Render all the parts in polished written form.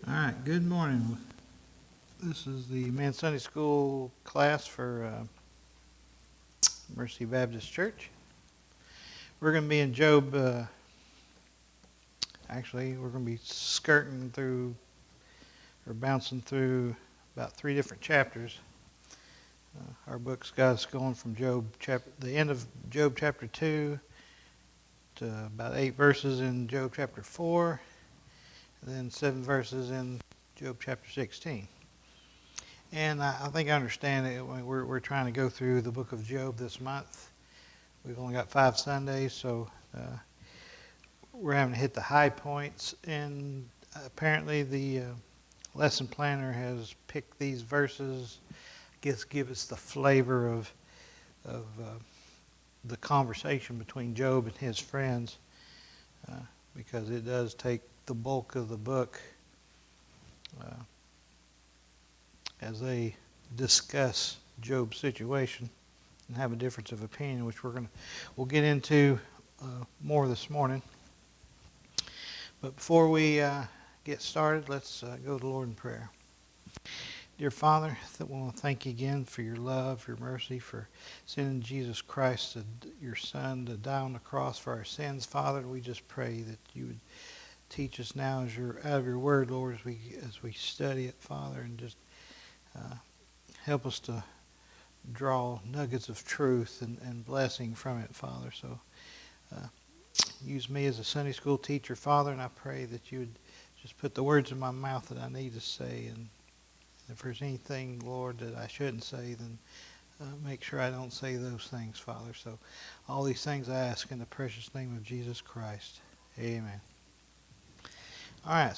All right, good morning. This is the Men's Sunday School class for Mercy Baptist Church. We're going to be in Job. We're going to be skirting through or bouncing through about 3 different chapters. Our book's got us going from the end of Job chapter 2 to about 8 verses in Job chapter 4, and then 7 verses in Job chapter 16. And I think I understand it. We're trying to go through the book of Job this month. We've only got 5 Sundays, so we're having to hit the high points. And apparently the lesson planner has picked these verses, give us the flavor of the conversation between Job and his friends, because it does take the bulk of the book as they discuss Job's situation and have a difference of opinion, which we'll get into more this morning. But before we get started, let's go to the Lord in prayer. Dear Father, I want to thank you again for your love, your mercy, for sending Jesus Christ, your Son, to die on the cross for our sins. Father, we just pray that you would teach us now out of your word, Lord, as we study it, Father, and just help us to draw nuggets of truth and blessing from it, Father. So use me as a Sunday school teacher, Father, and I pray that you would just put the words in my mouth that I need to say. And if there's anything, Lord, that I shouldn't say, then make sure I don't say those things, Father. So all these things I ask in the precious name of Jesus Christ. Amen. All right,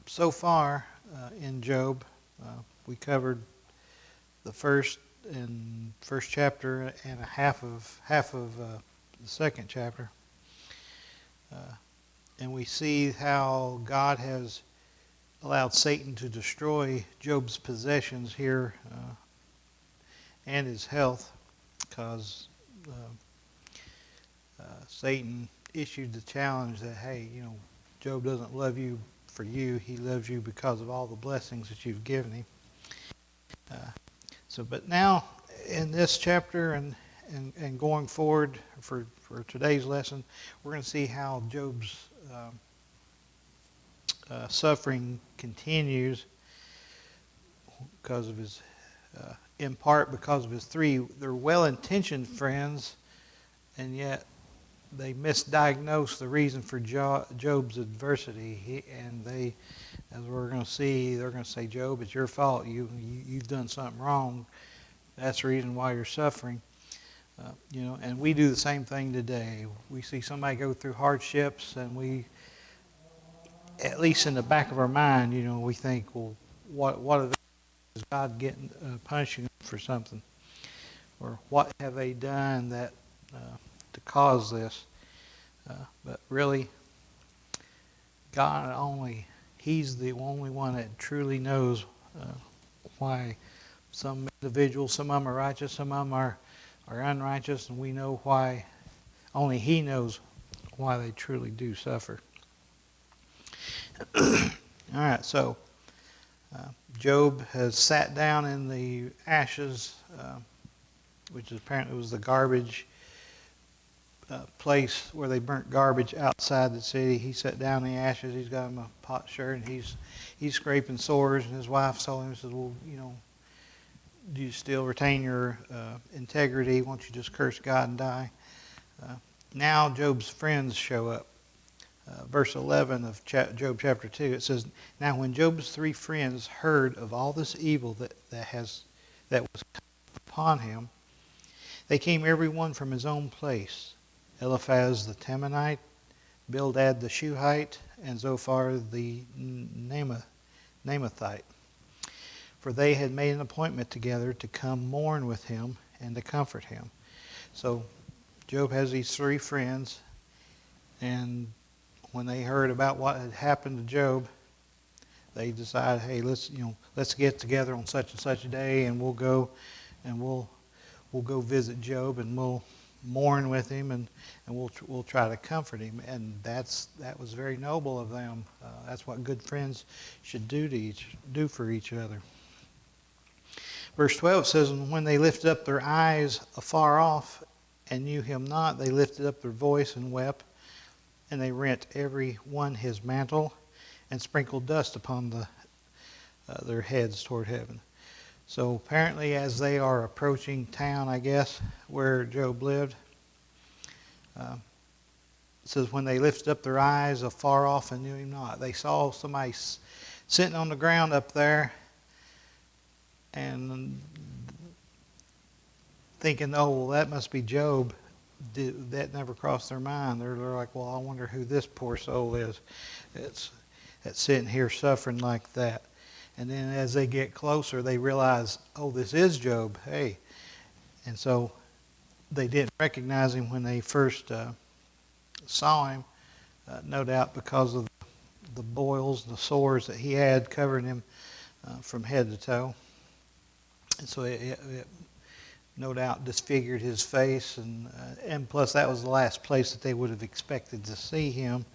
so far in Job, we covered the first chapter and half of the second chapter, and we see how God has allowed Satan to destroy Job's possessions here and his health, because Satan issued the challenge that, hey, Job doesn't love you for you; he loves you because of all the blessings that you've given him. But now in this chapter and going forward for today's lesson, we're going to see how Job's suffering continues because of his, in part because of his they're well-intentioned friends, and yet they misdiagnosed the reason for Job's adversity, and as we're going to see, they're going to say, Job, it's your fault. You've done something wrong. That's the reason why you're suffering. And we do the same thing today. We see somebody go through hardships, and we, at least in the back of our mind, we think, well, what is God punishing them for something, or what have they done that to cause this? But really, God He's the only one that truly knows why some individuals, some of them are righteous, some of them are unrighteous, and we know why. Only He knows why they truly do suffer. All right, so Job has sat down in the ashes, which apparently was the garbage place where they burnt garbage outside the city. He sat down in the ashes. He's got him a pot shirt, and he's scraping sores. And his wife told him, says, "Well, do you still retain your integrity? Won't you just curse God and die?" Now Job's friends show up. Verse 11 of Job chapter 2, it says, "Now when Job's 3 friends heard of all this evil that was upon him, they came every one from his own place. Eliphaz the Temanite, Bildad the Shuhite, and Zophar the Naamathite. For they had made an appointment together to come mourn with him and to comfort him." So Job has these 3 friends, and when they heard about what had happened to Job, they decided, hey, let's get together on such and such a day, and we'll go visit Job, and we'll mourn with him, and we'll try to comfort him. And that was very noble of them. That's what good friends should do for each other. Verse 12 says, "And when they lifted up their eyes afar off and knew him not, they lifted up their voice and wept, and they rent every one his mantle and sprinkled dust upon their heads toward heaven." So apparently as they are approaching town, I guess, where Job lived, it says when they lifted up their eyes afar off and knew him not. They saw somebody sitting on the ground up there and thinking, oh, well, that must be Job. That never crossed their mind. They're like, well, I wonder who this poor soul is that's sitting here suffering like that. And then as they get closer, they realize, oh, this is Job. Hey. And so they didn't recognize him when they first saw him, no doubt because of the boils and the sores that he had covering him from head to toe. And so it no doubt disfigured his face, and plus that was the last place that they would have expected to see him,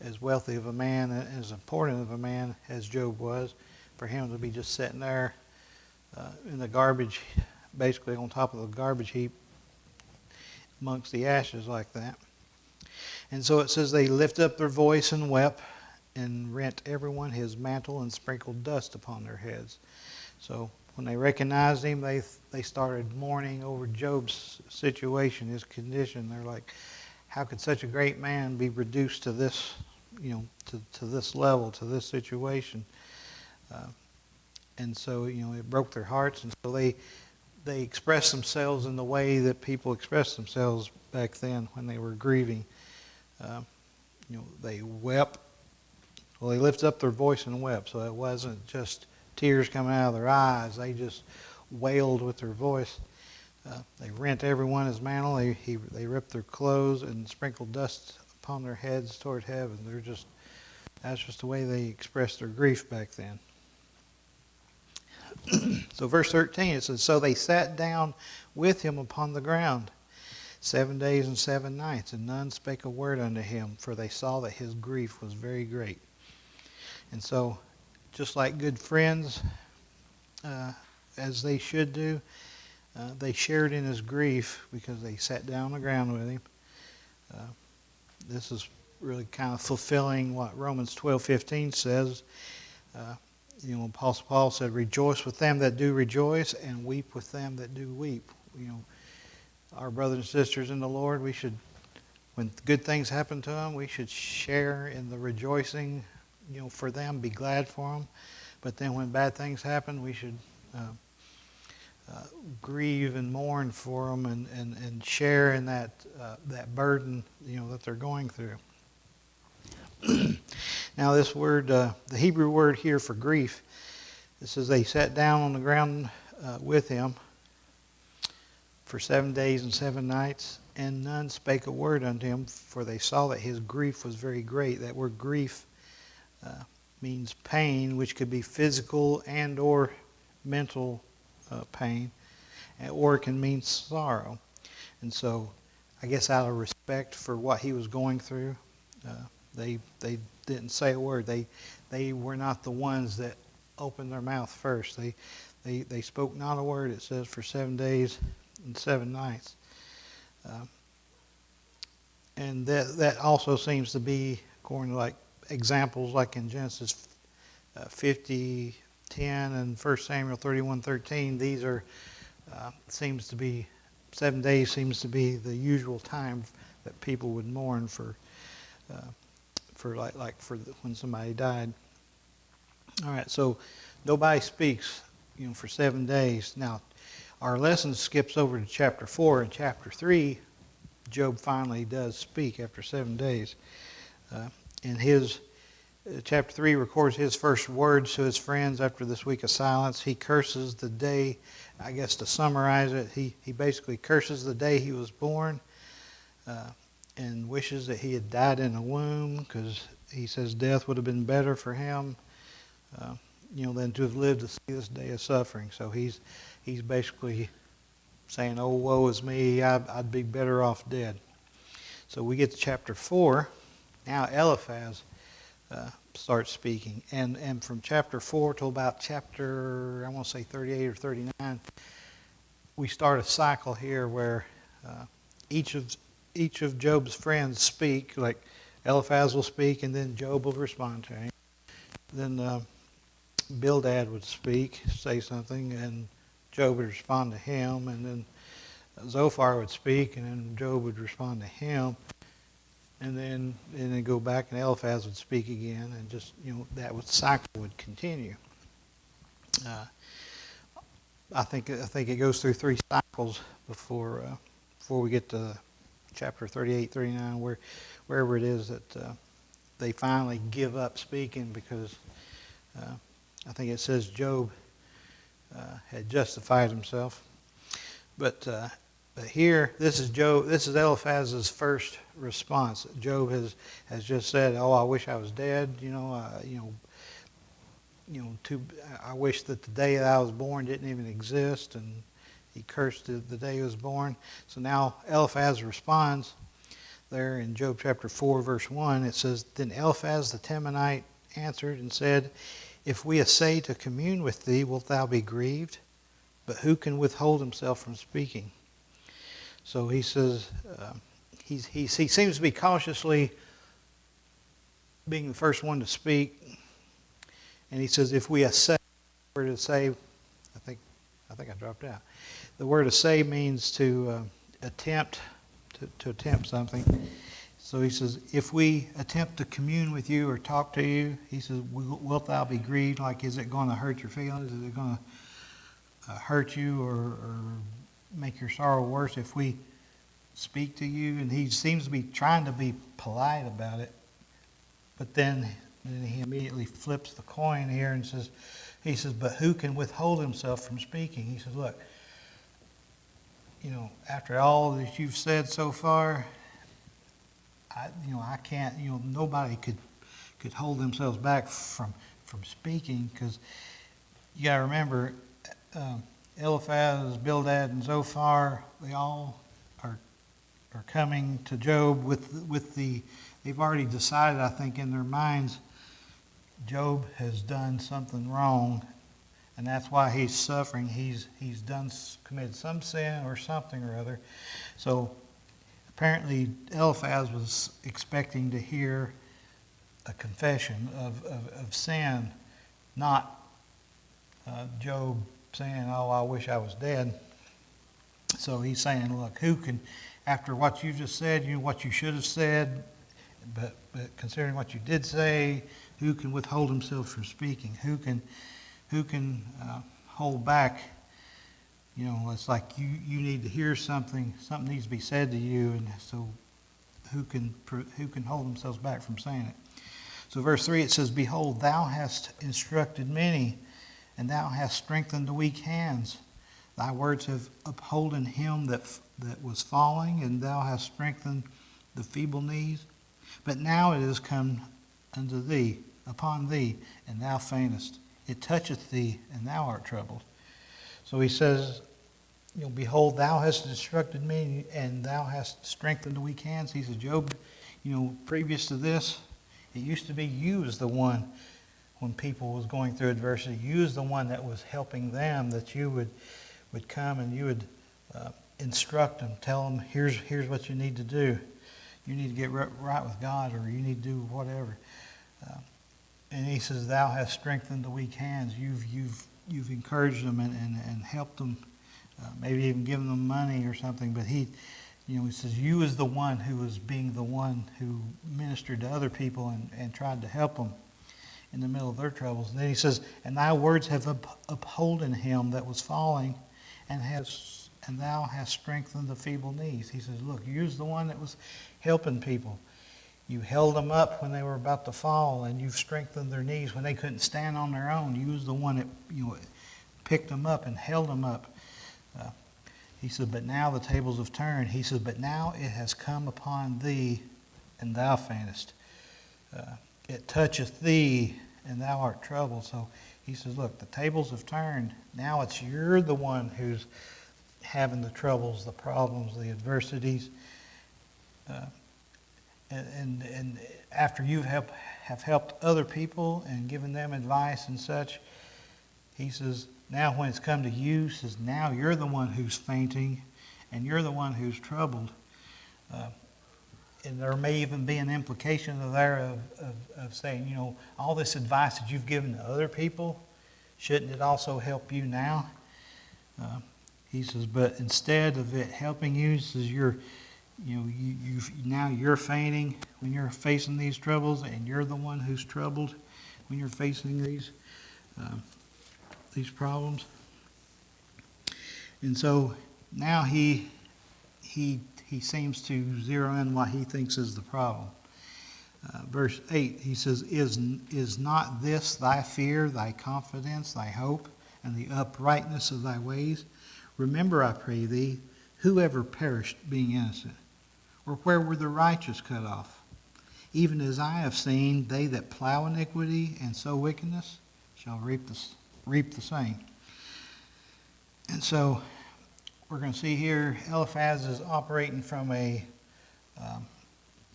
as wealthy of a man and as important of a man as Job was, for him to be just sitting there in the garbage, basically on top of the garbage heap amongst the ashes like that. And so it says they lifted up their voice and wept and rent everyone his mantle and sprinkled dust upon their heads. So when they recognized him, they started mourning over Job's situation, his condition. They're like, how could such a great man be reduced to this, to this level, to this situation? And so, it broke their hearts. And so they expressed themselves in the way that people expressed themselves back then when they were grieving. They wept. Well, they lifted up their voice and wept. So it wasn't just tears coming out of their eyes. They just wailed with their voice. They rent everyone his mantle. They ripped their clothes and sprinkled dust upon their heads toward heaven. That's just the way they expressed their grief back then. So verse 13, it says, "So they sat down with him upon the ground 7 days and 7 nights, and none spake a word unto him, for they saw that his grief was very great." And so, just like good friends, as they should do, they shared in his grief because they sat down on the ground with him. This is really kind of fulfilling what Romans 12:15 says. Apostle Paul said, "Rejoice with them that do rejoice, and weep with them that do weep." Our brothers and sisters in the Lord, we should, when good things happen to them, we should share in the rejoicing, for them, be glad for them. But then when bad things happen, we should grieve and mourn for them and share in that burden, that they're going through. Now this word, the Hebrew word here for grief, it says they sat down on the ground with him for 7 days and 7 nights, and none spake a word unto him, for they saw that his grief was very great. That word grief means pain, which could be physical and or mental pain, or it can mean sorrow. And so I guess out of respect for what he was going through, they didn't say a word. They were not the ones that opened their mouth first. They spoke not a word, it says, for 7 days and 7 nights. And that also seems to be, according to like examples like in Genesis 50:10 and 1 Samuel 31:13, these are seems to be 7 days seems to be the usual time that people would mourn for when somebody died. All right, so nobody speaks, for 7 days. Now, our lesson skips over to chapter 4. In chapter 3, Job finally does speak after 7 days. And his chapter 3 records his first words to his friends after this week of silence. He curses the day, I guess to summarize it, he basically curses the day he was born, and wishes that he had died in a womb, because he says death would have been better for him, than to have lived to see this day of suffering. So he's basically saying, "Oh, woe is me, I'd be better off dead." So we get to chapter 4. Now Eliphaz starts speaking. And from chapter 4 till about chapter, I want to say 38 or 39, we start a cycle here where each of Job's friends speak. Like Eliphaz will speak, and then Job will respond to him. Then Bildad would speak, say something, and Job would respond to him. And then Zophar would speak, and then Job would respond to him. And then go back, and Eliphaz would speak again, and just that cycle would continue. I think it goes through 3 cycles before we get to chapter 38, 39, wherever it is that they finally give up speaking, because I think it says Job had justified himself. But here, this is Eliphaz's first response. Job has just said, "Oh, I wish I was dead. I wish that the day that I was born didn't even exist," and he cursed the day he was born. So now Eliphaz responds there in Job chapter 4, verse 1. It says, "Then Eliphaz the Temanite answered and said, If we essay to commune with thee, wilt thou be grieved? But who can withhold himself from speaking?" So he says, he seems to be cautiously being the first one to speak. And he says, if we essay, the word essay, I think I dropped out. The word essay means to attempt, to attempt something. So he says, if we attempt to commune with you or talk to you, he says, wilt thou be grieved? Like, is it going to hurt your feelings? Is it going to hurt you or make your sorrow worse if we speak to you? And he seems to be trying to be polite about it. But then he immediately flips the coin here and says, but who can withhold himself from speaking? He says, look, after all that you've said so far, I can't, nobody could hold themselves back from speaking, because you got to remember, Eliphaz, Bildad, and Zophar, they all are coming to Job with they've already decided, I think, in their minds, Job has done something wrong, and that's why he's suffering. He's committed some sin or something or other. So apparently Eliphaz was expecting to hear a confession of sin, not Job saying, "Oh, I wish I was dead." So he's saying, look, who can, after what you just said, what you should have said, but considering what you did say, who can withhold himself from speaking? Who can hold back? It's like you need to hear something. Something needs to be said to you, and so who can hold themselves back from saying it? So verse 3, it says, "Behold, thou hast instructed many, and thou hast strengthened the weak hands. Thy words have upholden him that was falling, and thou hast strengthened the feeble knees. But now it is come unto thee, upon thee, and thou faintest. It toucheth thee, and thou art troubled." So he says, "Behold, thou hast instructed me, and thou hast strengthened the weak hands." He says, Job, previous to this, it used to be you was the one, when people was going through adversity, you was the one that was helping them, that you would come and you would instruct them, tell them, here's what you need to do. You need to get right with God, or you need to do whatever. And he says, "Thou hast strengthened the weak hands." You've encouraged them and helped them, maybe even given them money or something. But he says, you is the one who was being the one who ministered to other people and tried to help them in the middle of their troubles. And then he says, "And thy words have upholden him that was falling, and thou hast strengthened the feeble knees." He says, look, you's the one that was helping people. You held them up when they were about to fall, and you've strengthened their knees when they couldn't stand on their own. You was the one that picked them up and held them up. He said, "But now the tables have turned." He said, "But now it has come upon thee, and thou faintest. It toucheth thee, and thou art troubled." So he says, look, the tables have turned. Now you're the one having the troubles, the problems, the adversities. And after you have helped other people and given them advice and such, he says, now when it's come to you, says, now you're the one who's fainting and you're the one who's troubled. And there may even be an implication there of saying, you know, all this advice that you've given to other people, shouldn't it also help you now? He says, but instead of it helping you, he says now you're fainting when you're facing these troubles, and you're the one who's troubled when you're facing these problems. And so now he seems to zero in what he thinks is the problem. Verse 8, he says, Is not this thy fear, thy confidence, thy hope, and the uprightness of thy ways? Remember, I pray thee, whoever perished being innocent, or where were the righteous cut off? Even as I have seen, they that plow iniquity and sow wickedness shall reap the same. And so we're going to see here Eliphaz is operating from a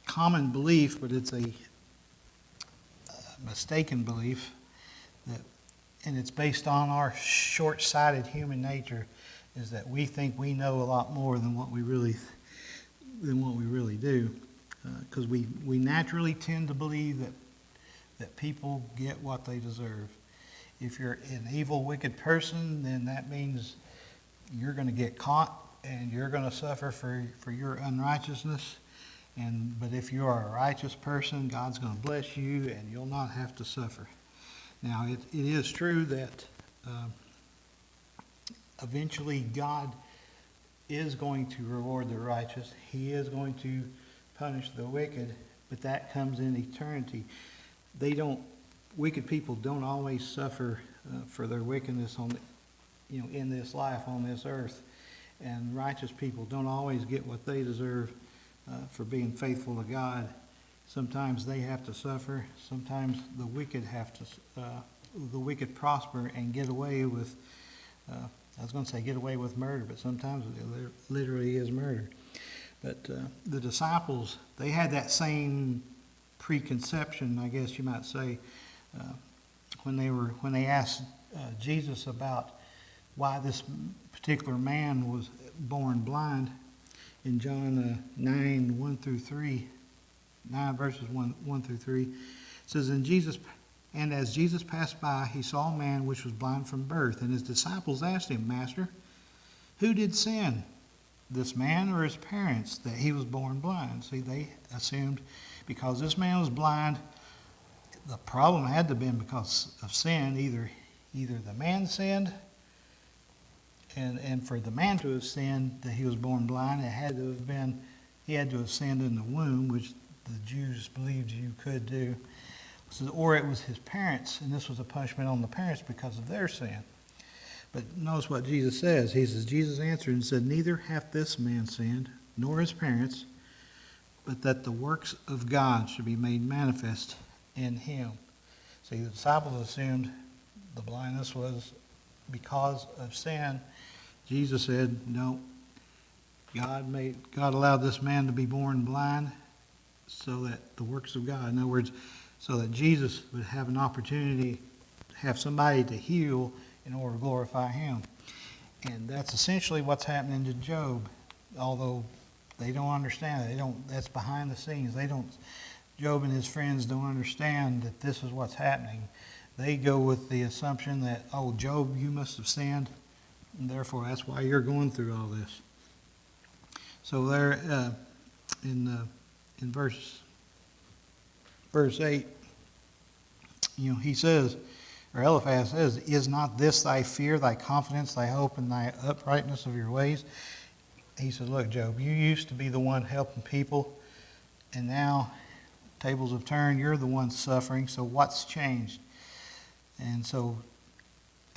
common belief, but it's a mistaken belief, and it's based on our short-sighted human nature, is that we think we know a lot more than what we really do, because we naturally tend to believe that people get what they deserve. If you're an evil, wicked person, then that means you're going to get caught and you're going to suffer for your unrighteousness. But if you are a righteous person, God's going to bless you and you'll not have to suffer. Now, it is true that eventually God is going to reward the righteous. He is going to punish the wicked, but that comes in eternity. Wicked people don't always suffer for their wickedness in this life, on this earth. And righteous people don't always get what they deserve for being faithful to God. Sometimes they have to suffer. Sometimes the wicked prosper and get away with, get away with murder, but sometimes it literally is murder. But the disciples, they had that same preconception, I guess you might say, when they asked Jesus about why this particular man was born blind. In John 9, 1 through 3, 9 verses 1 through 3, it says, And as Jesus passed by, he saw a man which was blind from birth. And his disciples asked him, Master, who did sin, this man or his parents, that he was born blind? See, they assumed because this man was blind, the problem had to have been because of sin. Either the man sinned, and for the man to have sinned that he was born blind, he had to have sinned in the womb, which the Jews believed you could do. Or it was his parents, and this was a punishment on the parents because of their sin. But notice what Jesus says. He says, Jesus answered and said, Neither hath this man sinned, nor his parents, but that the works of God should be made manifest in him. See, the disciples assumed the blindness was because of sin. Jesus said, no, God allowed this man to be born blind so that the works of God, in other words, so that Jesus would have an opportunity to have somebody to heal in order to glorify him. And that's essentially what's happening to Job, although they don't understand it. That's behind the scenes. Job and his friends don't understand that this is what's happening. They go with the assumption that, oh, Job, you must have sinned, and therefore that's why you're going through all this. So there, in verse 8, he says, or Eliphaz says, Is not this thy fear, thy confidence, thy hope, and thy uprightness of your ways? He says, look, Job, you used to be the one helping people, and now tables have turned. You're the one suffering, so what's changed? And so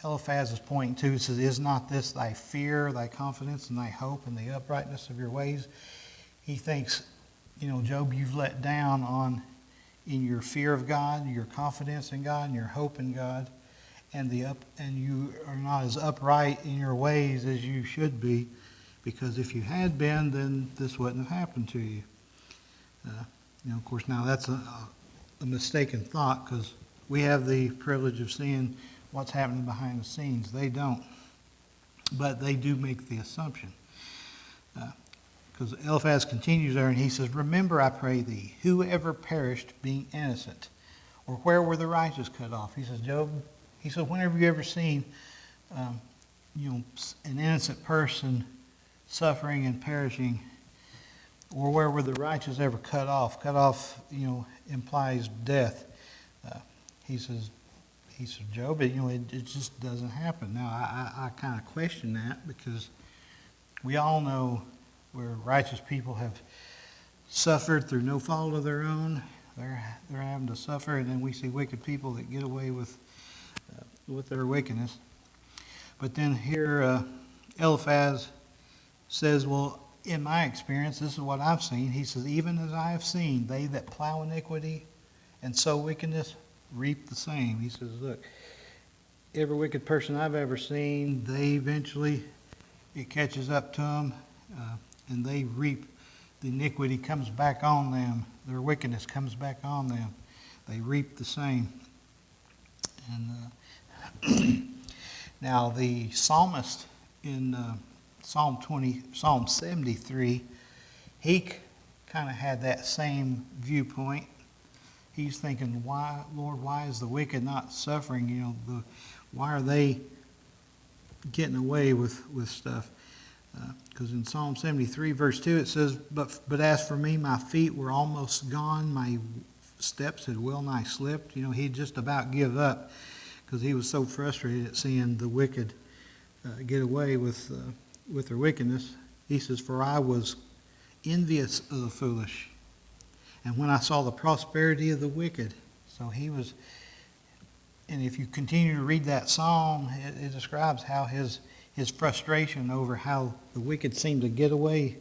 Eliphaz is pointing to, says, Is not this thy fear, thy confidence, and thy hope, and the uprightness of your ways? He thinks, Job, you've let down in your fear of God, your confidence in God, and your hope in God, and you are not as upright in your ways as you should be. because if you had been, then this wouldn't have happened to you. Of course, now that's a mistaken thought, because we have the privilege of seeing what's happening behind the scenes. They don't, but they do make the assumption. Because Eliphaz continues there, and he says, "Remember, I pray thee, whoever perished being innocent, or where were the righteous cut off?" He says, Job, he said, whenever you ever seen, an innocent person suffering and perishing, or where were the righteous ever cut off? Cut off, implies death. He says, Job, it just doesn't happen. Now, I kind of question that, because we all know where righteous people have suffered through no fault of their own. They're having to suffer, and then we see wicked people that get away with their wickedness. But then here Eliphaz says, well, in my experience, this is what I've seen. He says, even as I have seen, they that plow iniquity and sow wickedness reap the same. He says, look, every wicked person I've ever seen, they eventually, it catches up to them, and they reap. The iniquity comes back on them. Their wickedness comes back on them. They reap the same. And now the psalmist in Psalm 73, he kind of had that same viewpoint. He's thinking, why, Lord, why is the wicked not suffering? Why are they getting away with stuff? Because in Psalm 73, verse 2, it says, But as for me, my feet were almost gone. My steps had well nigh slipped. He'd just about give up, because he was so frustrated at seeing the wicked get away with their wickedness. He says, for I was envious of the foolish, and when I saw the prosperity of the wicked. So he was, and if you continue to read that psalm, it describes how his frustration over how the wicked seem to get away.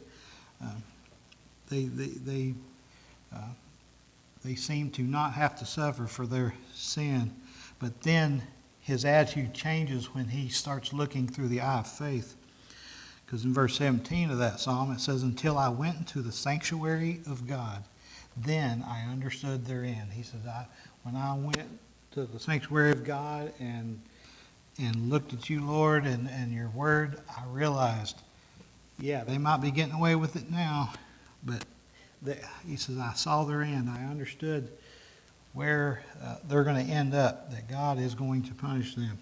They seem to not have to suffer for their sin. But then his attitude changes when he starts looking through the eye of faith. Because in verse 17 of that psalm, it says, until I went into the sanctuary of God, then I understood their end. He says, when I went to the sanctuary of God and looked at you, Lord, and your word, I realized, yeah, they might be getting away with it now, but he says, I saw their end. I understood where they're going to end up, that God is going to punish them.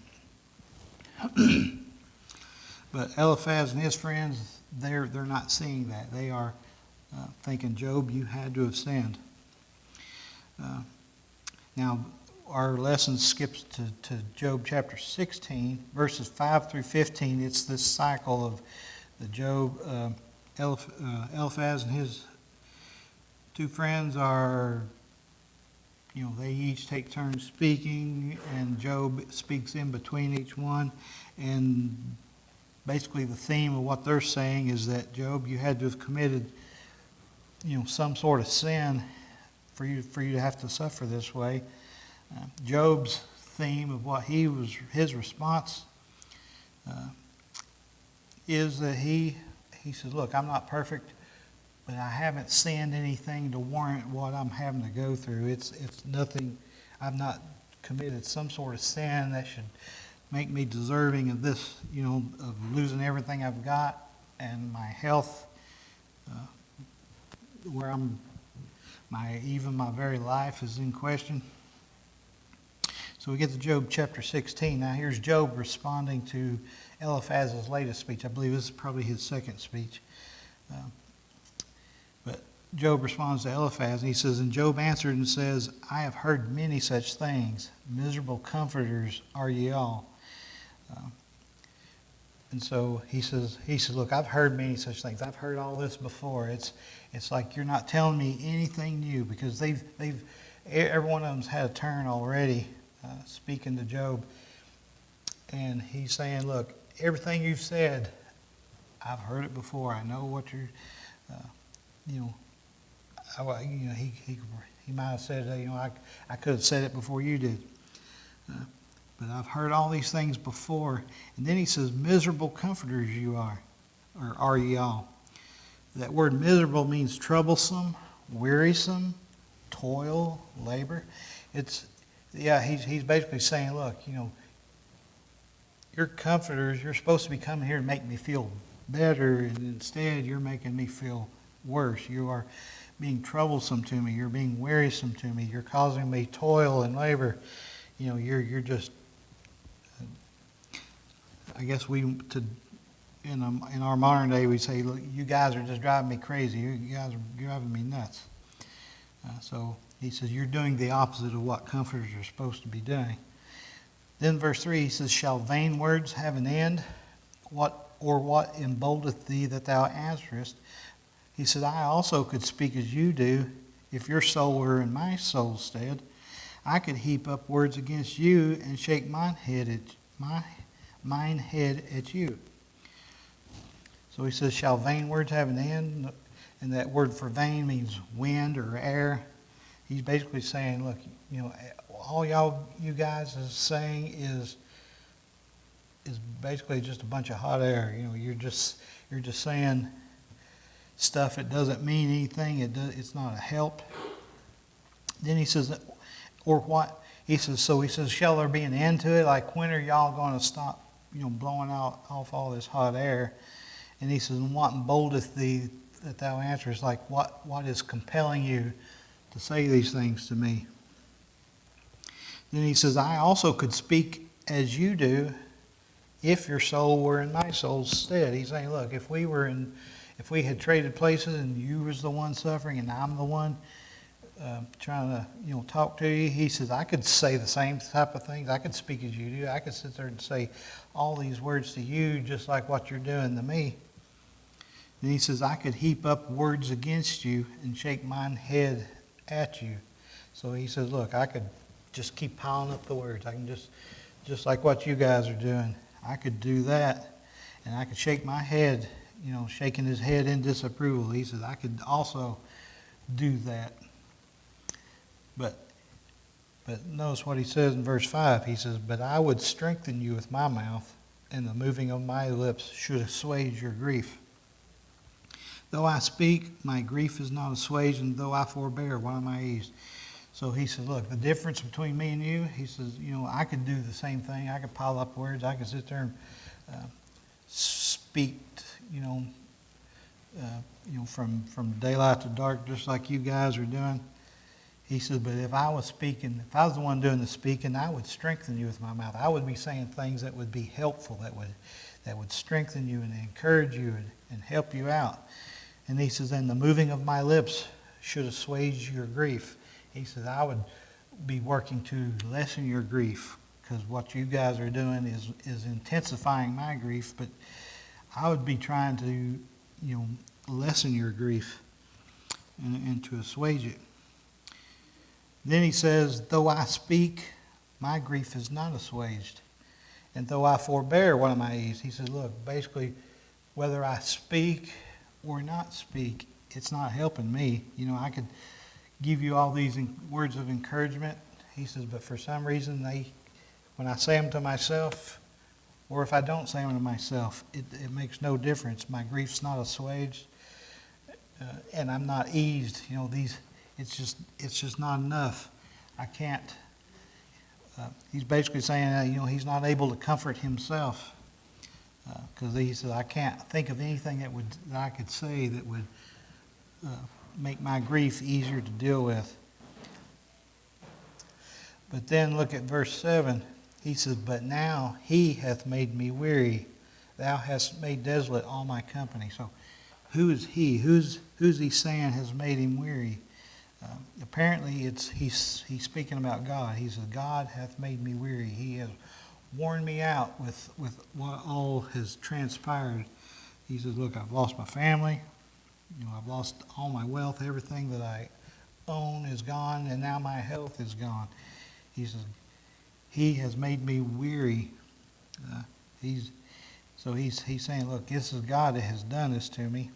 But Eliphaz and his friends, they're not seeing that. They are thinking, Job, you had to have sinned. Now, our lesson skips to Job chapter 16, verses 5 through 15. It's this cycle of the Job, Eliphaz and his two friends are, they each take turns speaking, and Job speaks in between each one. And basically the theme of what they're saying is that, Job, you had to have committed, some sort of sin for you to have to suffer this way. Job's theme of what his response is that he says, look, I'm not perfect, but I haven't sinned anything to warrant what I'm having to go through. It's nothing. I've not committed some sort of sin that should make me deserving of this, of losing everything I've got, and my health, where even my very life is in question. So we get to Job chapter 16. Now here's Job responding to Eliphaz's latest speech. I believe this is probably his second speech. But Job responds to Eliphaz, and he says, and Job answered and says, I have heard many such things. Miserable comforters are ye all. And so he says, look, I've heard many such things. I've heard all this before. It's like you're not telling me anything new, because every one of them's had a turn already. Speaking to Job, and he's saying, look, everything you've said, I've heard it before. I know what you're, he might have said, I could have said it before you did, but I've heard all these things before. And then he says, miserable comforters you are. or are ye all. That word miserable means troublesome, wearisome, toil, labor. He's basically saying, look, you're comforters, you're supposed to be coming here and make me feel better, and instead you're making me feel worse. You are being troublesome to me. You're being wearisome to me. You're causing me toil and labor. You're just, I guess in our modern day, we say, look, you guys are just driving me crazy. You guys are driving me nuts. So he says, you're doing the opposite of what comforters are supposed to be doing. Then verse 3, he says, shall vain words have an end? What emboldeth thee that thou answerest? He said, I also could speak as you do, if your soul were in my soul's stead. I could heap up words against you and shake mine head at you. So he says, shall vain words have an end? And that word for vain means wind or air. He's basically saying, look, all you guys is saying is basically just a bunch of hot air. You're just saying stuff that doesn't mean anything. It's not a help. Then he says, or what? He says, shall there be an end to it? Like, when are y'all going to stop, blowing off all this hot air? And he says, and what emboldeth thee that thou answerest? Like, what is compelling you to say these things to me? Then he says, I also could speak as you do, if your soul were in my soul's stead. He's saying, look, if we had traded places and you was the one suffering and I'm the one trying to talk to you, he says, I could say the same type of things. I could speak as you do. I could sit there and say all these words to you just like what you're doing to me. And he says, I could heap up words against you and shake mine head at you. So he says, look, I could just keep piling up the words. I can just like what you guys are doing, I could do that. And I could shake my head, shaking his head in disapproval. He says, I could also do that. But notice what he says in verse 5. He says, but I would strengthen you with my mouth, and the moving of my lips should assuage your grief. Though I speak, my grief is not assuaged, and though I forbear, what am I eased? So he says, look, the difference between me and you, he says, I could do the same thing. I could pile up words. I could sit there and speak, from daylight to dark, just like you guys are doing. He says, but if I was the one doing the speaking, I would strengthen you with my mouth. I would be saying things that would be helpful, that would strengthen you and encourage you and help you out. And he says, and the moving of my lips should assuage your grief. He says, I would be working to lessen your grief, because what you guys are doing is intensifying my grief, but I would be trying to, lessen your grief and to assuage it. Then he says, though I speak, my grief is not assuaged. And though I forbear, what am I eased? He says, look, basically, whether I speak or not speak, it's not helping me. I could give you all these words of encouragement. He says, but for some reason, when I say them to myself, or if I don't say them to myself, it makes no difference. My grief's not assuaged, and I'm not eased. It's just not enough. I can't. He's basically saying, he's not able to comfort himself, because he says, I can't think of anything that I could say that would make my grief easier to deal with. But then look at verse 7. He says, but now he hath made me weary. Thou hast made desolate all my company. So who is he? Who's he saying has made him weary? Apparently he's speaking about God. He says, God hath made me weary. He has worn me out with what all has transpired. He says, look, I've lost my family. I've lost all my wealth. Everything that I own is gone, and now my health is gone. He says, he has made me weary. He's saying, look, this is God that has done this to me.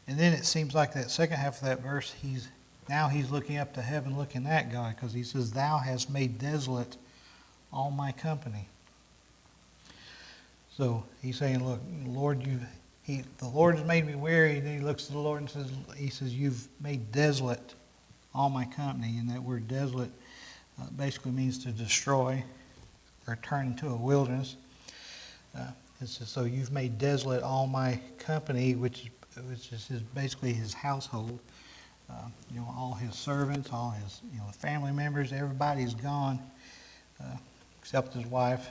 And then it seems like that second half of that verse, he's looking up to heaven, looking at God, because he says, thou hast made desolate all my company. So he's saying, look, Lord, the Lord has made me weary. And he looks to the Lord and says, you've made desolate all my company. And that word desolate basically means to destroy or turn into a wilderness. It says, so you've made desolate all my company, which is basically his household. All his servants, all his family members, everybody's gone except his wife.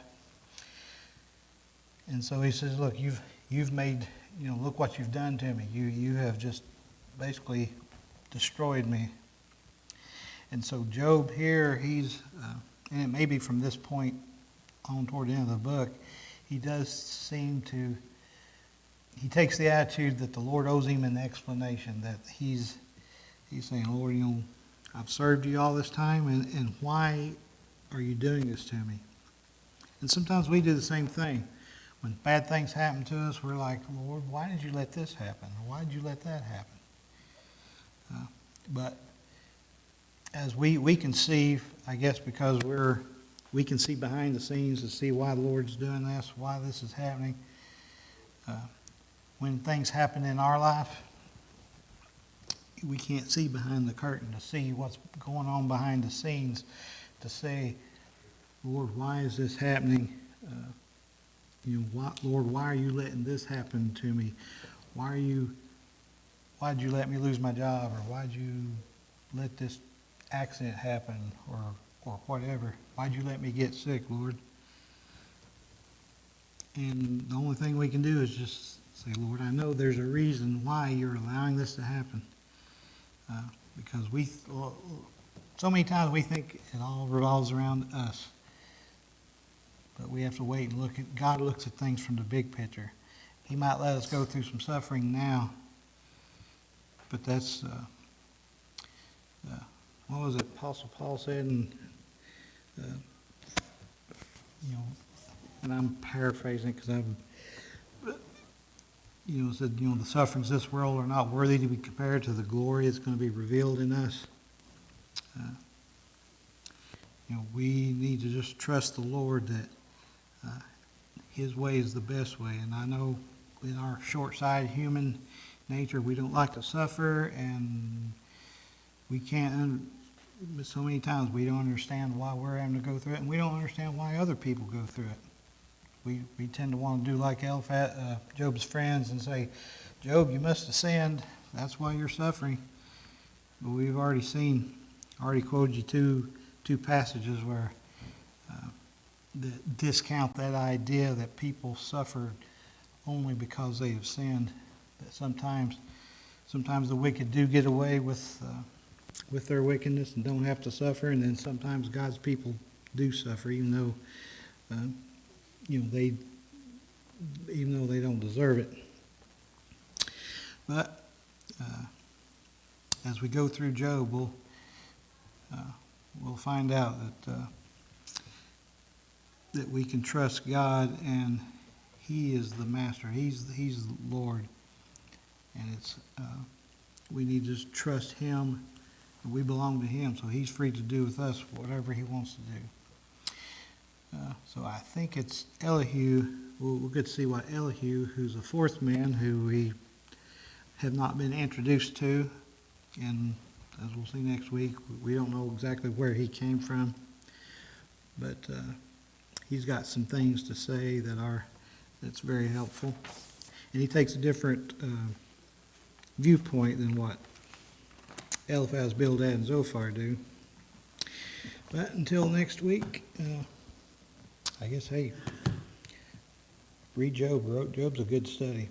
And so he says, look, you've made, look what you've done to me. You have just basically destroyed me. And so Job here, he's, and it may be from this point on toward the end of the book, he does seem to, he takes the attitude that the Lord owes him an explanation, that he's saying, Lord, I've served you all this time, and why are you doing this to me? And sometimes we do the same thing. When bad things happen to us, we're like, Lord, why did you let this happen? Or why did you let that happen? But as we can see, I guess because we can see behind the scenes to see why the Lord's doing this, why this is happening. When things happen in our life, we can't see behind the curtain to see what's going on behind the scenes, to say, Lord, why is this happening? Lord, why are you letting this happen to me? Why'd you let me lose my job? Or why'd you let this accident happen? Or whatever. Why'd you let me get sick, Lord? And the only thing we can do is just say, Lord, I know there's a reason why you're allowing this to happen. Because so many times we think it all revolves around us. But we have to wait and look at, God looks at things from the big picture. He might let us go through some suffering now. But that's, what was it Apostle Paul said? And, and I'm paraphrasing it because I've, said, the sufferings of this world are not worthy to be compared to the glory that's going to be revealed in us. We need to just trust the Lord that his way is the best way. And I know in our short-sighted human nature, we don't like to suffer, and we can't, so many times we don't understand why we're having to go through it, and we don't understand why other people go through it. We tend to want to do like Job's friends and say, Job, you must have sinned. That's why you're suffering. But we've already quoted you two passages where that discount that idea that people suffer only because they have sinned. That sometimes the wicked do get away with their wickedness and don't have to suffer, and then sometimes God's people do suffer, even though they don't deserve it. But as we go through Job, we'll find out that we can trust God, and He is the Master. He's the Lord, and we need to just trust Him. And we belong to Him, so He's free to do with us whatever He wants to do. So I think it's Elihu. We'll get to see what Elihu, who's a fourth man, who we have not been introduced to, and as we'll see next week, we don't know exactly where he came from, but he's got some things to say that's very helpful, and he takes a different viewpoint than what Eliphaz, Bildad, and Zophar do. But until next week, I guess, hey, read Job. Job's a good study.